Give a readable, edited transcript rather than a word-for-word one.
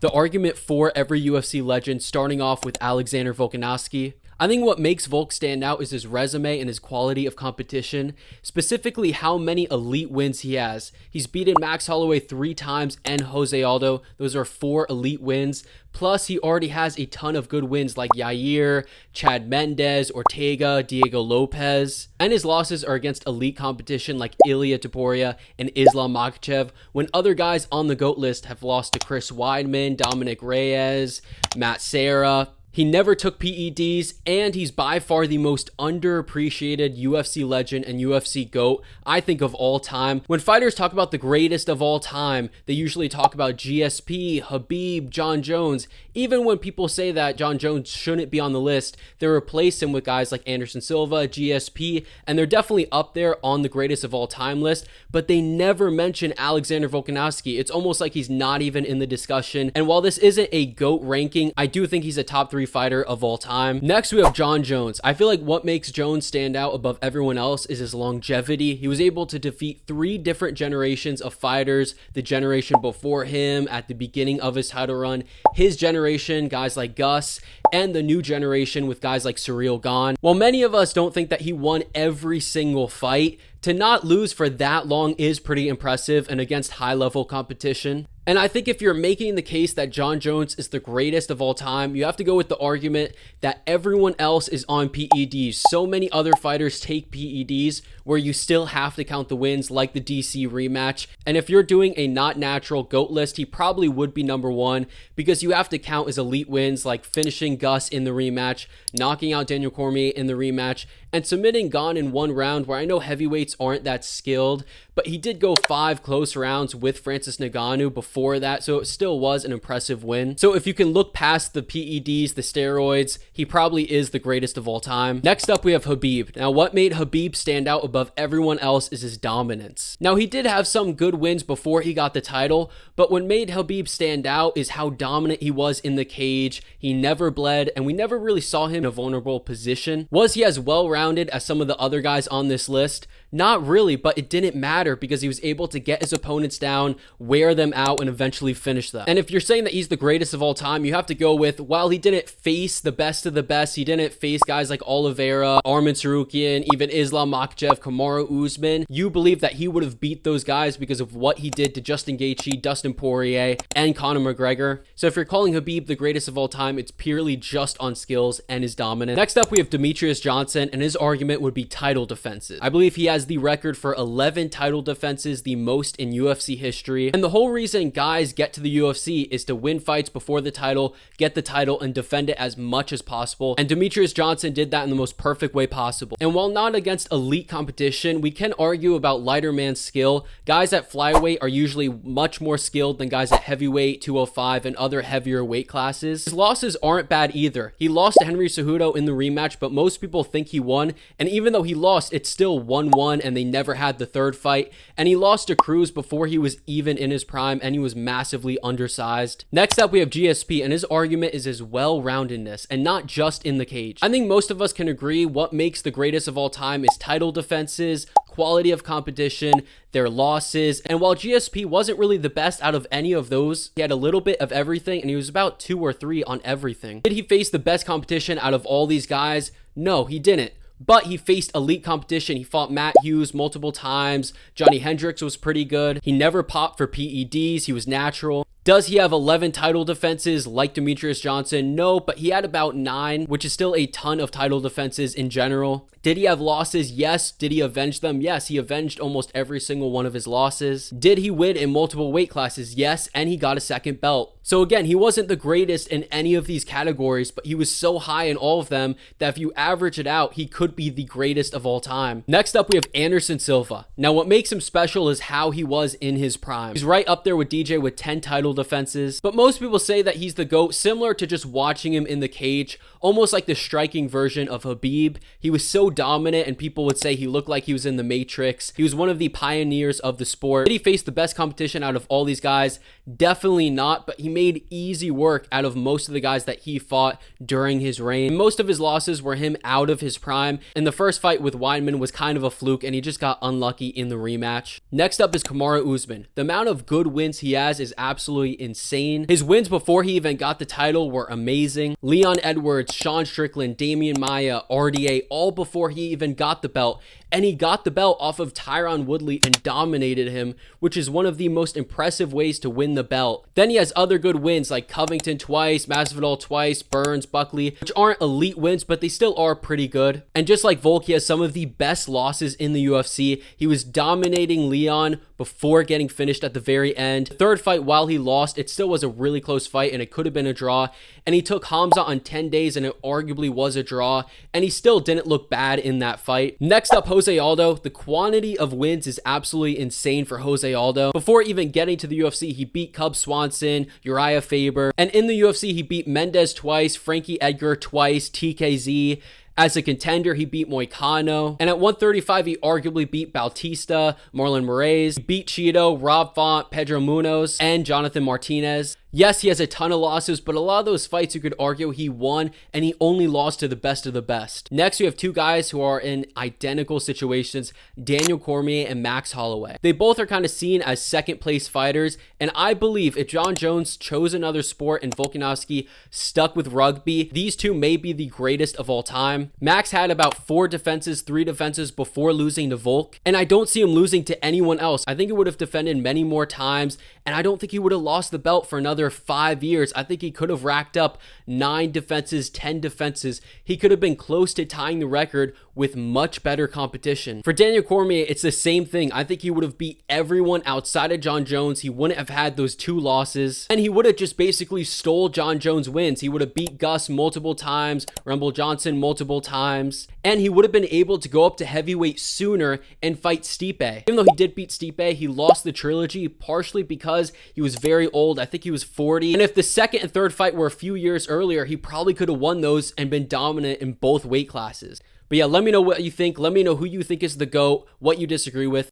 The argument for every UFC legend, starting off with Alexander Volkanovski. I think what makes Volk stand out is his resume and his quality of competition, specifically how many elite wins he has. He's beaten Max Holloway 3 times and Jose Aldo. Those are 4 elite wins. Plus, he already has a ton of good wins like Yair, Chad Mendes, Ortega, Diego Lopez. And his losses are against elite competition like Ilia Topuria and Islam Makhachev, when other guys on the GOAT list have lost to Chris Weidman, Dominic Reyes, Matt Serra. He never took PEDs, and he's by far the most underappreciated UFC legend and UFC GOAT, I think, of all time. When fighters talk about the greatest of all time, they usually talk about GSP, Khabib, Jon Jones. Even when people say that Jon Jones shouldn't be on the list, they replace him with guys like Anderson Silva, GSP, and they're definitely up there on the greatest of all time list, but they never mention Alexander Volkanovski. It's almost like he's not even in the discussion. And while this isn't a GOAT ranking, I do think he's a top 3 fighter of all time. Next, we have Jon Jones. I feel like what makes Jones stand out above everyone else is his longevity. He was able to defeat 3 different generations of fighters, the generation before him, at the beginning of his title run, his generation, guys like Gus, and the new generation with guys like Ciryl Gane. While many of us don't think that he won every single fight, to not lose for that long is pretty impressive and against high-level competition. And I think if you're making the case that Jon Jones is the greatest of all time, you have to go with the argument that everyone else is on PEDs. So many other fighters take PEDs where you still have to count the wins, like the DC rematch. And if you're doing a not natural GOAT list, he probably would be number 1 because you have to count his elite wins like finishing Gus in the rematch, knocking out Daniel Cormier in the rematch, and submitting Gane in 1 round where I know heavyweights aren't that skilled, but he did go 5 close rounds with Francis Ngannou before that, so it still was an impressive win. So if you can look past the PEDs, the steroids, he probably is the greatest of all time. Next up, we have Khabib. Now, what made Khabib stand out above everyone else is his dominance. Now, he did have some good wins before he got the title, but what made Khabib stand out is how dominant he was in the cage. He never bled, and we never really saw him in a vulnerable position. Was he as well-rounded as some of the other guys on this list? Not really, but it didn't matter because he was able to get his opponents down, wear them out, and eventually finish them. And if you're saying that he's the greatest of all time, you have to go with, while he didn't face the best of the best, he didn't face guys like Oliveira, Arman Tsarukyan, even Islam Makhachev, Kamaru Usman, you believe that he would have beat those guys because of what he did to Justin Gaethje, Dustin Poirier, and Conor McGregor. So if you're calling Khabib the greatest of all time, it's purely just on skills and his dominance. Next up, we have Demetrius Johnson, and his argument would be title defenses. I believe he has the record for 11 title defenses, the most in UFC history. And the whole reason guys get to the UFC is to win fights before the title, get the title, and defend it as much as possible. And Demetrius Johnson did that in the most perfect way possible. And while not against elite competition, we can argue about lighter man skill. Guys at flyweight are usually much more skilled than guys at heavyweight, 205, and other heavier weight classes. His losses aren't bad either. He lost to Henry Cejudo in the rematch, but most people think he won. And even though he lost, it's still 1-1, and they never had the third fight. And he lost to Cruz before he was even in his prime, and he was massively undersized. Next up, we have GSP, and his argument is his well-roundedness, and not just in the cage. I think most of us can agree what makes the greatest of all time is title defenses, quality of competition, their losses. And while GSP wasn't really the best out of any of those, he had a little bit of everything, and he was about 2 or 3 on everything. Did he face the best competition out of all these guys? No, he didn't. But he faced elite competition. He fought Matt Hughes multiple times. Johnny Hendricks was pretty good. He never popped for PEDs. He was natural. Does he have 11 title defenses like Demetrius Johnson? No, but he had about 9, which is still a ton of title defenses in general. Did he have losses? Yes. Did he avenge them? Yes, he avenged almost every single one of his losses. Did he win in multiple weight classes? Yes, and he got a second belt. So again, he wasn't the greatest in any of these categories, but he was so high in all of them that if you average it out, he could be the greatest of all time. Next up, we have Anderson Silva. Now, what makes him special is how he was in his prime. He's right up there with DJ with 10 title defenses, but most people say that he's the GOAT, similar to just watching him in the cage, almost like the striking version of Khabib. He was so dominant, and people would say he looked like he was in the Matrix. He was one of the pioneers of the sport. Did he face the best competition out of all these guys? Definitely not, but he made easy work out of most of the guys that he fought during his reign. Most of his losses were him out of his prime, and the first fight with Weidman was kind of a fluke, and he just got unlucky in the rematch. Next up is Kamaru Usman. The amount of good wins he has is absolutely insane. His wins before he even got the title were amazing. Leon Edwards, Sean Strickland, Damian Maia, RDA, all before he even got the belt. And he got the belt off of Tyron Woodley and dominated him, which is one of the most impressive ways to win the belt. Then he has other good wins like Covington twice, Masvidal twice, Burns, Buckley, which aren't elite wins, but they still are pretty good. And just like Volk, he has some of the best losses in the UFC. He was dominating Leon before getting finished at the very end. The third fight, while he lost, it still was a really close fight and it could have been a draw. And he took Hamza on 10 days and it arguably was a draw. And he still didn't look bad in that fight. Next up, Jose Aldo. The quantity of wins is absolutely insane for Jose Aldo. Before even getting to the UFC, he beat Cub Swanson, Uriah Faber. And in the UFC, he beat Mendez twice, Frankie Edgar twice, TKZ. As a contender, he beat Moicano. And at 135, he arguably beat Bautista, Marlon Moraes, he beat Cheeto, Rob Font, Pedro Munoz, and Jonathan Martinez. Yes, he has a ton of losses, but a lot of those fights you could argue he won, and he only lost to the best of the best. Next, we have two guys who are in identical situations, Daniel Cormier and Max Holloway. They both are kind of seen as second place fighters, and I believe if Jon Jones chose another sport and Volkanovski stuck with rugby, these two may be the greatest of all time. Max had about 3 defenses before losing to Volk, and I don't see him losing to anyone else. I think he would have defended many more times, and I don't think he would have lost the belt for another 5 years. I think he could have racked up 9 defenses, 10 defenses. He could have been close to tying the record with much better competition. For Daniel Cormier, it's the same thing. I think he would have beat everyone outside of Jon Jones. He wouldn't have had those 2 losses, and he would have just basically stole Jon Jones' wins. He would have beat Gus multiple times, Rumble Johnson multiple times, and he would have been able to go up to heavyweight sooner and fight Stipe. Even though he did beat Stipe, he lost the trilogy partially because he was very old. I think he was 40. And if the second and third fight were a few years earlier, he probably could have won those and been dominant in both weight classes. But yeah, let me know what you think. Let me know who you think is the GOAT, what you disagree with.